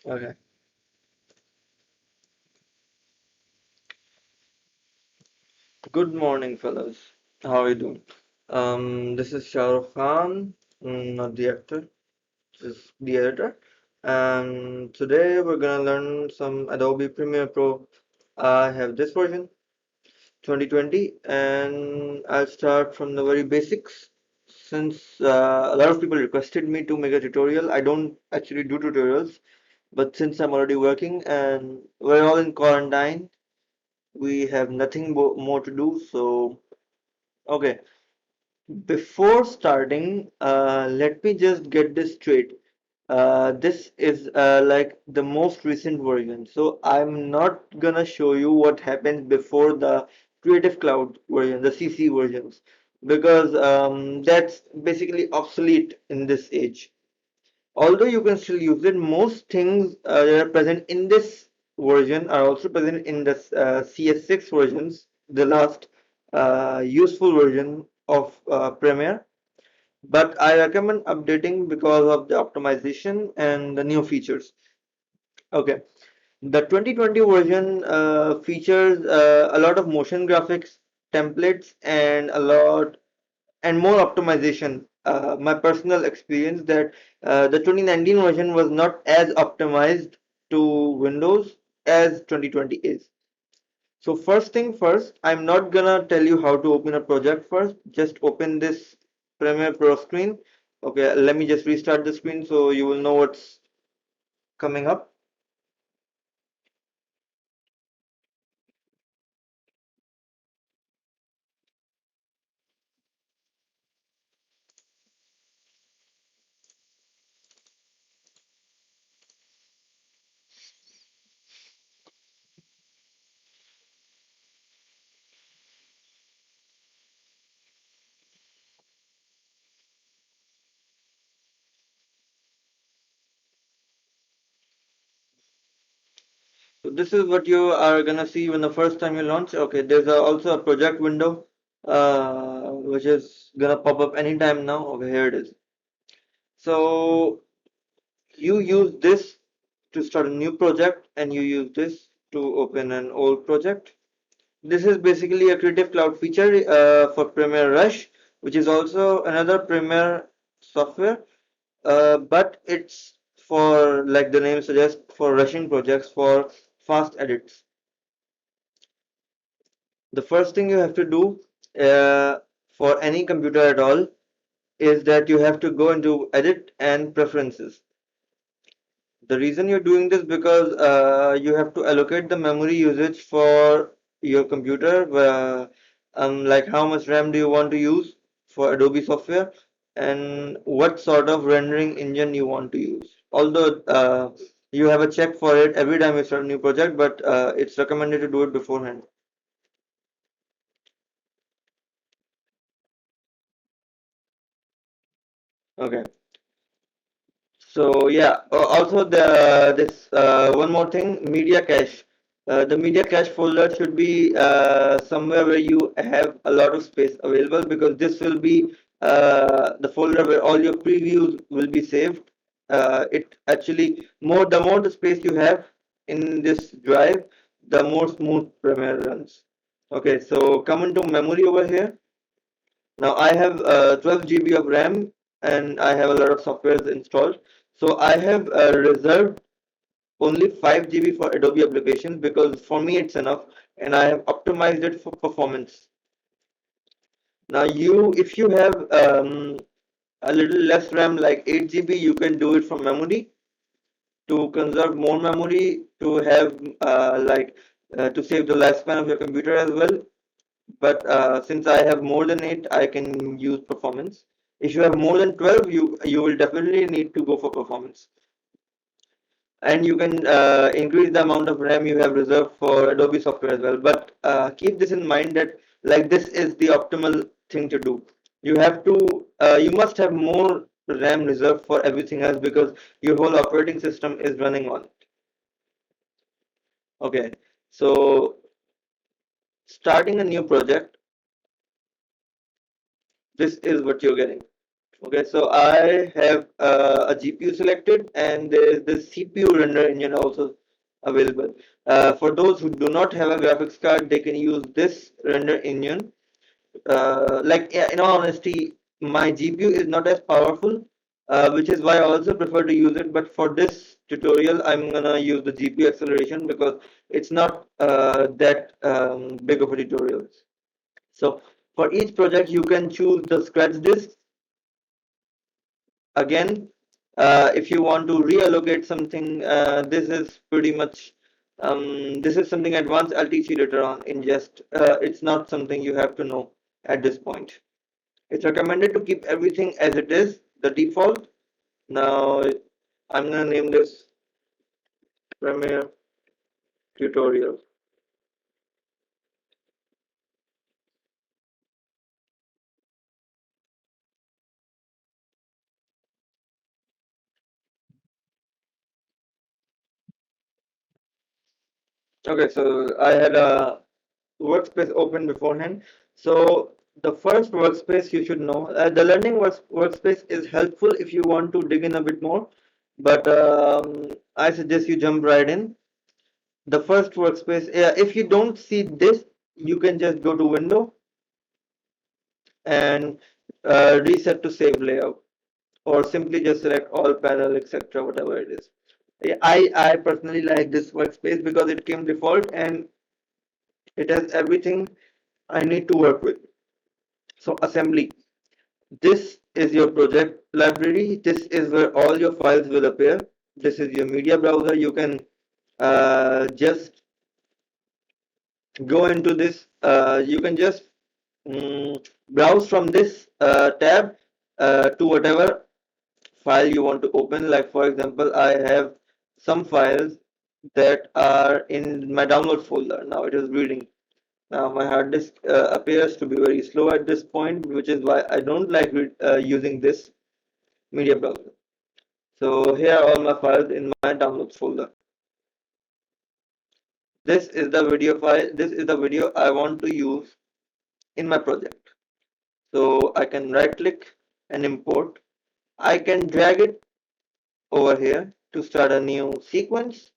Okay. Good morning, fellas. How are you doing? This is Shahrukh Khan, not the actor, just the editor. And today we're gonna learn some Adobe Premiere Pro. I have this version, 2020, and I'll start from the very basics. Since a lot of people requested me to make a tutorial, I don't actually do tutorials, but since I'm already working and we're all in quarantine, we have nothing more to do, so okay. Before starting, let me just get this straight. This is like the most recent version, so I'm not gonna show you what happens before the Creative Cloud version, the CC versions, because that's basically obsolete in this age. Although you can still use it, most things that are present in this version are also present in the CS6 versions, the last useful version of Premiere. But I recommend updating because of the optimization and the new features. Okay, the 2020 version features a lot of motion graphics, templates, and a lot and more optimization. My personal experience that the 2019 version was not as optimized to Windows as 2020 is. So first thing first, I'm not gonna tell you how to open a project first. Just open this Premiere Pro screen. Okay, let me just restart the screen so you will know what's coming up. So this is what you are gonna see when the first time you launch. Okay, there's also a project window, which is gonna pop up anytime now. Okay, here it is. So you use this to start a new project, and you use this to open an old project. This is basically a Creative Cloud feature for Premiere Rush, which is also another Premiere software, but it's for, like the name suggests, for rushing projects, for fast edits. The first thing you have to do uh, for any computer at all is that you have to go into Edit and Preferences. The reason you're doing this because you have to allocate the memory usage for your computer, like how much RAM do you want to use for Adobe software, and what sort of rendering engine you want to use. Although you have a check for it every time you start a new project, but it's recommended to do it beforehand. Okay. So yeah, also this one more thing, media cache. The media cache folder should be somewhere where you have a lot of space available, because this will be the folder where all your previews will be saved. It actually the more the space you have in this drive, the more smooth Premiere runs. Okay, so coming to memory over here. Now I have 12 GB of RAM, and I have a lot of softwares installed. So I have reserved only 5 GB for Adobe applications, because for me it's enough, and I have optimized it for performance. Now if you have a little less RAM, like 8 GB, you can do it from memory to conserve more memory, to have to save the lifespan of your computer as well. But since I have more than 8, I can use performance. If you have more than 12, you will definitely need to go for performance. And you can increase the amount of RAM you have reserved for Adobe software as well. But keep this in mind that, like, this is the optimal thing to do. You must have more RAM reserved for everything else, because your whole operating system is running on it. Okay, so starting a new project, this is what you're getting. Okay, so I have a GPU selected, and there is the CPU render engine also available. For those who do not have a graphics card, they can use this render engine. Yeah, in all honesty, my GPU is not as powerful, which is why I also prefer to use it. But for this tutorial, I'm gonna use the GPU acceleration because it's not that big of a tutorial. So for each project, you can choose the scratch disk. Again, if you want to reallocate something, this is pretty much this is something advanced. I'll teach you later on. In just it's not something you have to know at this point. It's recommended to keep everything as it is, the default. Now I'm gonna name this Premiere tutorial. Okay, so I had a workspace open beforehand. So the first workspace you should know, the learning workspace is helpful if you want to dig in a bit more, but I suggest you jump right in. The first workspace, if you don't see this, you can just go to Window and reset to save layout, or simply just select all panel, etc., whatever it is. I personally like this workspace because it came default and it has everything I need to work with. So assembly. This is your project library. This is where all your files will appear. This is your media browser. You can just go into this. You can just browse from this tab to whatever file you want to open. Like for example, I have some files that are in my download folder. Now it is reading. Now my hard disk appears to be very slow at this point, which is why I don't like using this media browser. So here are all my files in my downloads folder. This is the video file. This is the video I want to use in my project. So I can right click and import. I can drag it over here to start a new sequence,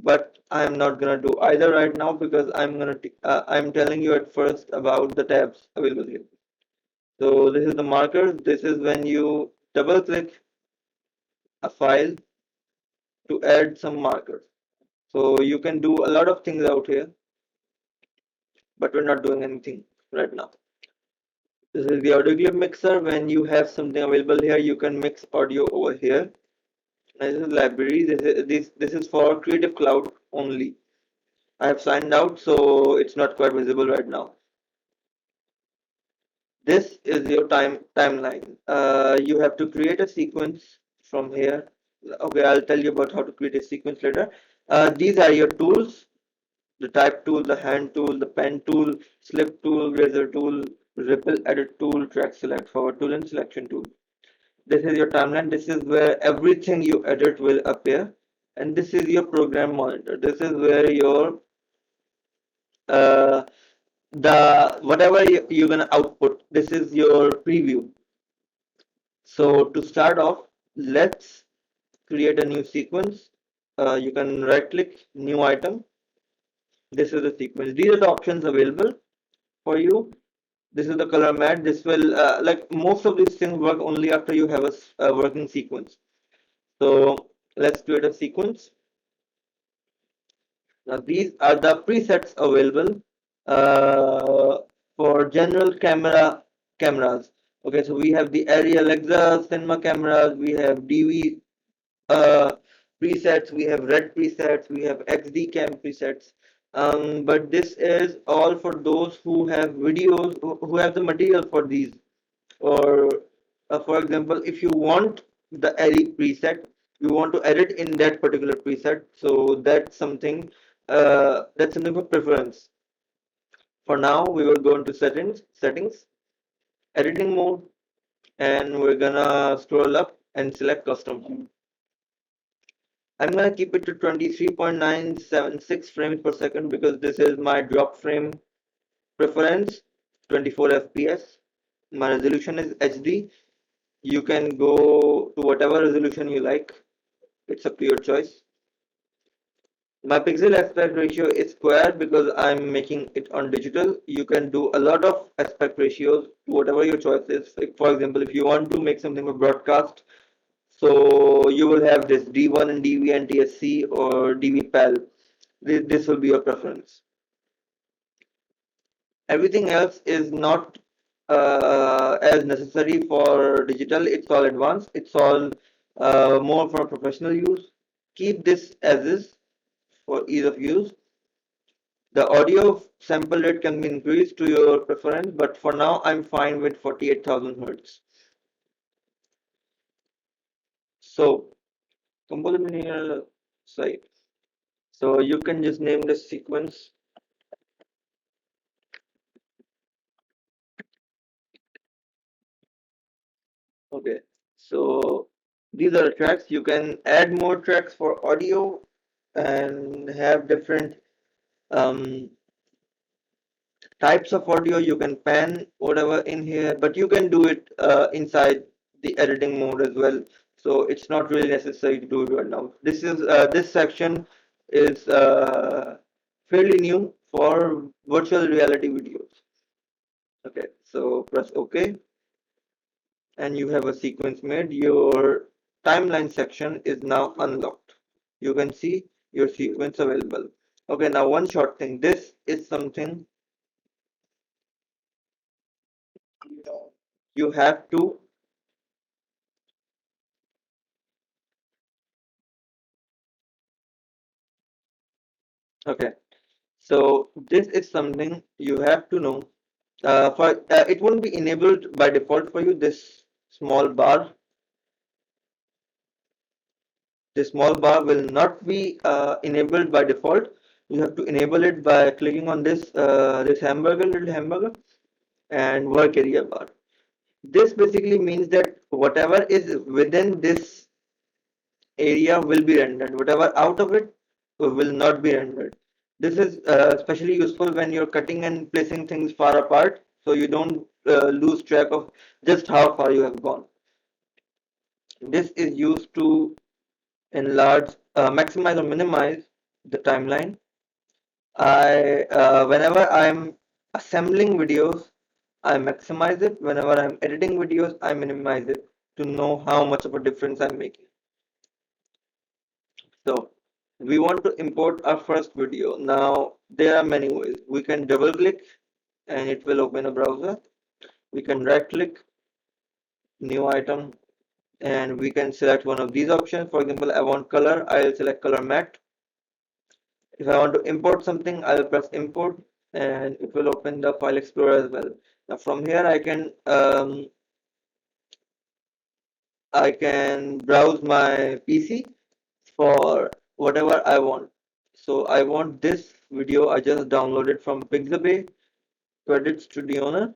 but I'm not gonna do either right now because I'm telling you at first about the tabs available here. So this is the markers. This is when you double click a file to add some markers. So you can do a lot of things out here, but we're not doing anything right now. This is the audio clip mixer. When you have something available here, you can mix audio over here. This is library. This is for Creative Cloud only. I have signed out, so it's not quite visible right now. This is your timeline. You have to create a sequence from here. Okay, I'll tell you about how to create a sequence later. These are your tools: the type tool, the hand tool, the pen tool, slip tool, razor tool, ripple edit tool, track select, forward tool, and selection tool. This is your timeline. This is where everything you edit will appear. And this is your program monitor. This is where your uh, the whatever you're gonna output. This is your preview. So to start off, let's create a new sequence. You can right click new item. This is the sequence. These are the options available for you. This is the color mat. This will like most of these things work only after you have a working sequence. So let's create a sequence. Now these are the presets available uh, for general cameras. Okay, so we have the Arri Alexa cinema cameras, we have DV uh, presets, we have red presets, we have XD cam presets. But this is all for those who have videos, who have the material for these. Or for example, if you want the Arri preset, you want to edit in that particular preset, so that's something for preference. For now, we will go into settings, editing mode, and we're gonna scroll up and select custom. I'm gonna keep it to 23.976 frames per second because this is my drop frame preference, 24 FPS. My resolution is HD. You can go to whatever resolution you like. It's up to your choice. My pixel aspect ratio is square because I'm making it on digital. You can do a lot of aspect ratios to whatever your choice is. Like for example, if you want to make something for broadcast, so you will have this D1 and DV and TSC or DV-PAL. This will be your preference. Everything else is not as necessary for digital. It's all advanced. It's all more for professional use. Keep this as is for ease of use. The audio sample rate can be increased to your preference, but for now I'm fine with 48,000 Hertz. So, composite linear site. So you can just name this sequence. Okay. So these are the tracks. You can add more tracks for audio and have different um, types of audio. You can pan whatever in here, but you can do it inside the editing mode as well. So it's not really necessary to do it right now. This section is fairly new for virtual reality videos. Okay, so press OK, and you have a sequence made. Your timeline section is now unlocked. You can see your sequence available. Okay, now one short thing. This is something you have to. Okay, so this is something you have to know. It won't be enabled by default for you. Small bar, this small bar will not be enabled by default. You have to enable it by clicking on this little hamburger, and work area bar. This basically means that whatever is within this area will be rendered. Whatever out of it will not be rendered. This is especially useful when you're cutting and placing things far apart, so you don't lose track of just how far you have gone. This is used to enlarge, maximize or minimize the timeline. Whenever I'm assembling videos, I maximize it. Whenever I'm editing videos, I minimize it to know how much of a difference I'm making. So we want to import our first video. Now there are many ways. We can double click and it will open a browser. We can right click, new item, and we can select one of these options. For example, I want color. I'll select color matte. If I want to import something, I'll press import and it will open the file explorer as well. Now from here I can browse my PC for whatever I want. So I want this video I just downloaded from Pixabay. Credits to the owner.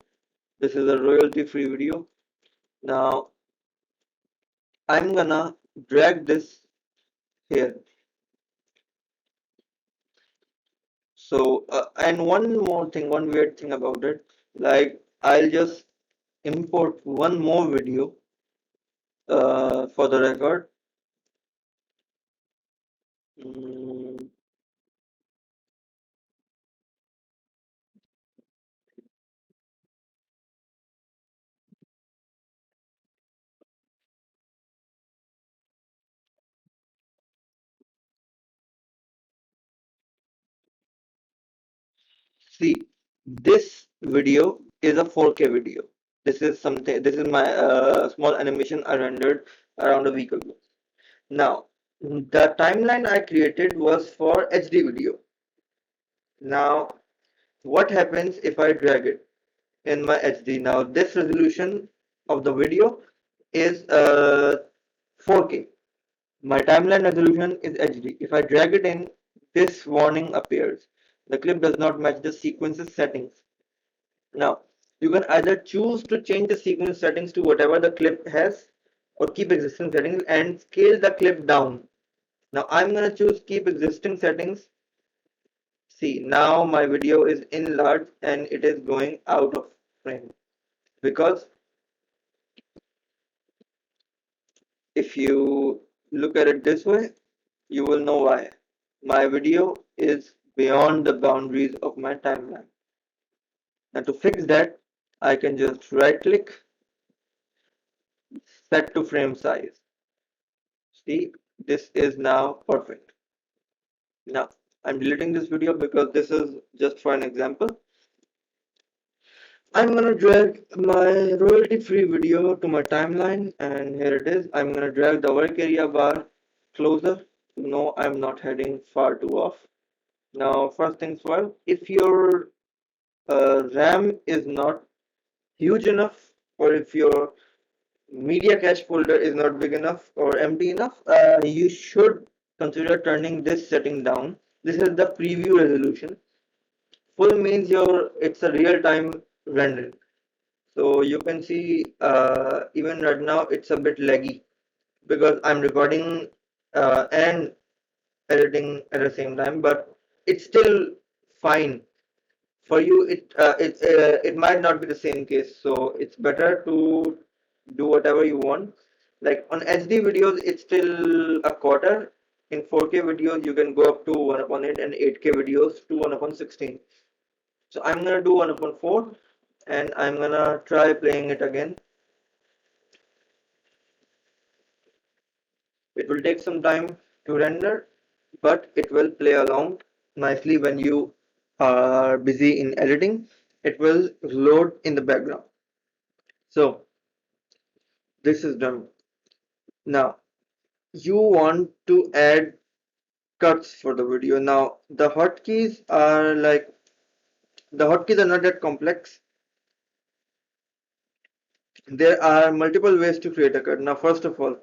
This is a royalty free video. Now I'm gonna drag this here. So and one more thing, one weird thing about it, like I'll just import one more video for the record. Mm, See, this video is a 4K video. This is my small animation I rendered around a week ago. Now, the timeline I created was for HD video. Now, what happens if I drag it in my HD? Now, this resolution of the video is 4K. My timeline resolution is HD. If I drag it in, this warning appears. The clip does not match the sequence's settings. Now, you can either choose to change the sequence settings to whatever the clip has or keep existing settings and scale the clip down. Now, I'm going to choose keep existing settings. See, now my video is enlarged and it is going out of frame because if you look at it this way, you will know why. My video is beyond the boundaries of my timeline. Now to fix that, I can just right click, set to frame size. See, this is now perfect. Now, I'm deleting this video because this is just for an example. I'm gonna drag my royalty-free video to my timeline, and here it is. I'm gonna drag the work area bar closer. No, I'm not heading far too off. Now, first things first, if your RAM is not huge enough, or if your media cache folder is not big enough or empty enough, you should consider turning this setting down. This is the preview resolution. Full means it's a real-time rendering. So you can see even right now it's a bit laggy because I'm recording and editing at the same time, but it's still fine. For you, it might not be the same case, so it's better to do whatever you want. Like on HD videos, it's still a quarter. In 4K videos, you can go up to 1 upon 8, and 8K videos to 1 upon 16. So I'm gonna do 1 upon 4, and I'm gonna try playing it again. It will take some time to render, but it will play along nicely when you are busy in editing. It will load in the background. So this is done. Now you want to add cuts for the video. Now the hotkeys are not that complex. There are multiple ways to create a cut. Now first of all,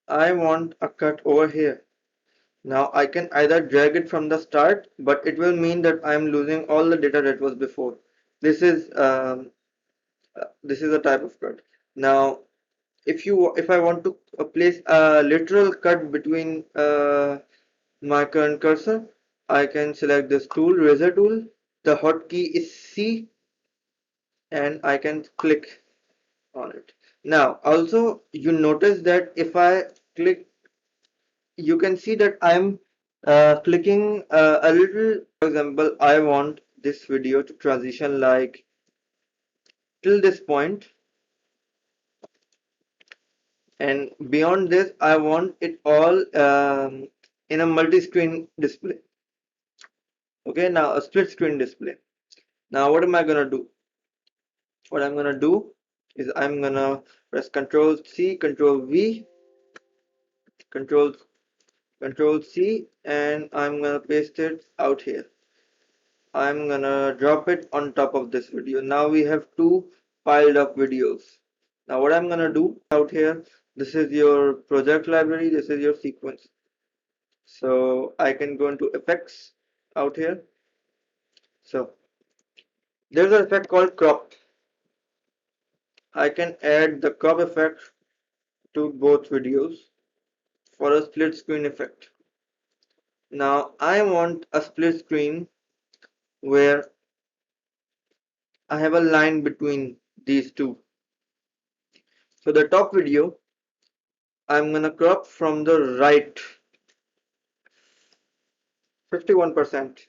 I want a cut over here. Now I can either drag it from the start, but it will mean that I'm losing all the data that was before. This is a type of cut. Now if I want to place a literal cut between my current cursor, I can select this tool, razor tool. The hotkey is C, and I can click on it. Now also you notice that if I click, you can see that I'm clicking a little. For example, I want this video to transition like till this point, and beyond this I want it all in a multi-screen display. Okay, now a split screen display. Now what am I gonna do? What I'm gonna do is I'm gonna press Control C, Control V, Control Control C, and I'm gonna paste it out here. I'm gonna drop it on top of this video. Now we have two piled up videos. Now what I'm gonna do out here, this is your project library, this is your sequence. So I can go into effects out here. So there's an effect called crop. I can add the crop effect to both videos for a split screen effect. Now I want a split screen where I have a line between these two. So the top video, I'm gonna crop from the right 51%.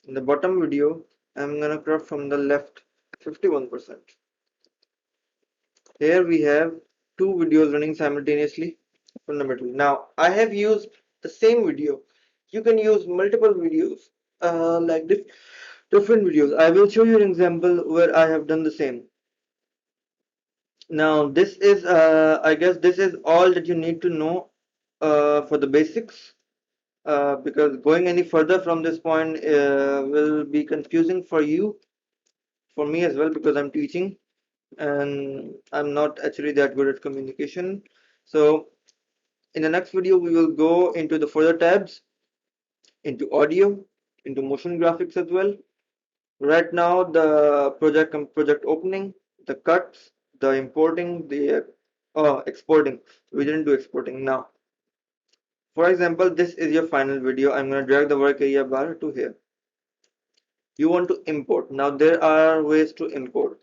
In the bottom video, I'm gonna crop from the left 51%. Here we have two videos running simultaneously from the middle. Now I have used the same video. You can use multiple videos like different videos. I will show you an example where I have done the same. Now this is I guess this is all that you need to know for the basics, because going any further from this point will be confusing for you, for me as well, because I'm teaching and I'm not actually that good at communication. So in the next video we will go into the further tabs, into audio, into motion graphics as well. Right now the project opening, the cuts, the importing, the exporting. We didn't do exporting. Now for example, this is your final video. I'm going to drag the work area bar to here. You want to import. Now there are ways to import.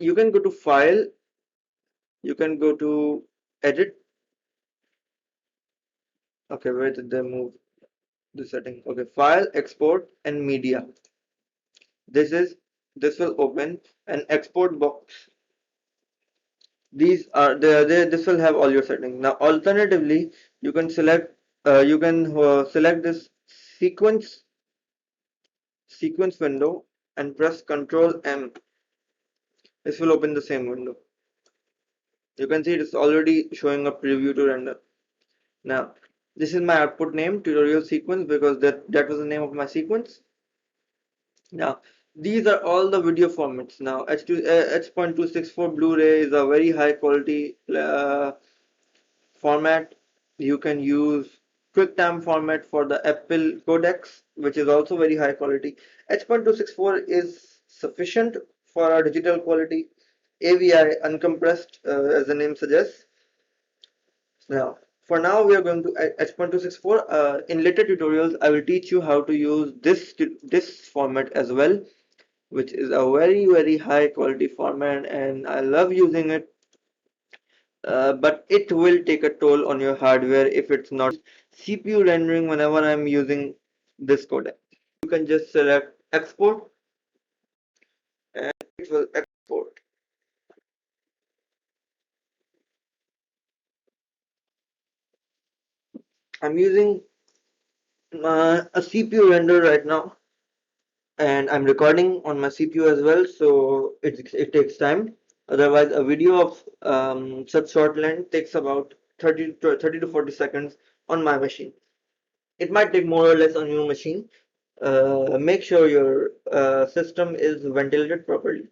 you can go to File, you can go to Edit. Okay, where did they move the setting? Okay, File, Export, and Media. This will open an export box. These are this will have all your settings. Now, alternatively, you can select this sequence sequence window and press Ctrl M. This will open the same window. You can see it's already showing a preview to render. Now, this is my output name, tutorial sequence, because that was the name of my sequence. Now, these are all the video formats. Now, H.264 Blu-ray is a very high quality format. You can use QuickTime format for the Apple codecs, which is also very high quality. H.264 is sufficient for our digital quality. AVI uncompressed, as the name suggests. Now, for now, we are going to H.264. In later tutorials, I will teach you how to use this format as well, which is a very high quality format, and I love using it. But it will take a toll on your hardware if it's not CPU rendering whenever I'm using this codec. You can just select export and it will export. I'm using a CPU render right now, and I'm recording on my CPU as well, so it takes time. Otherwise, a video of such short length takes about 30 to 40 seconds on my machine. It might take more or less on your machine. Make sure your system is ventilated properly.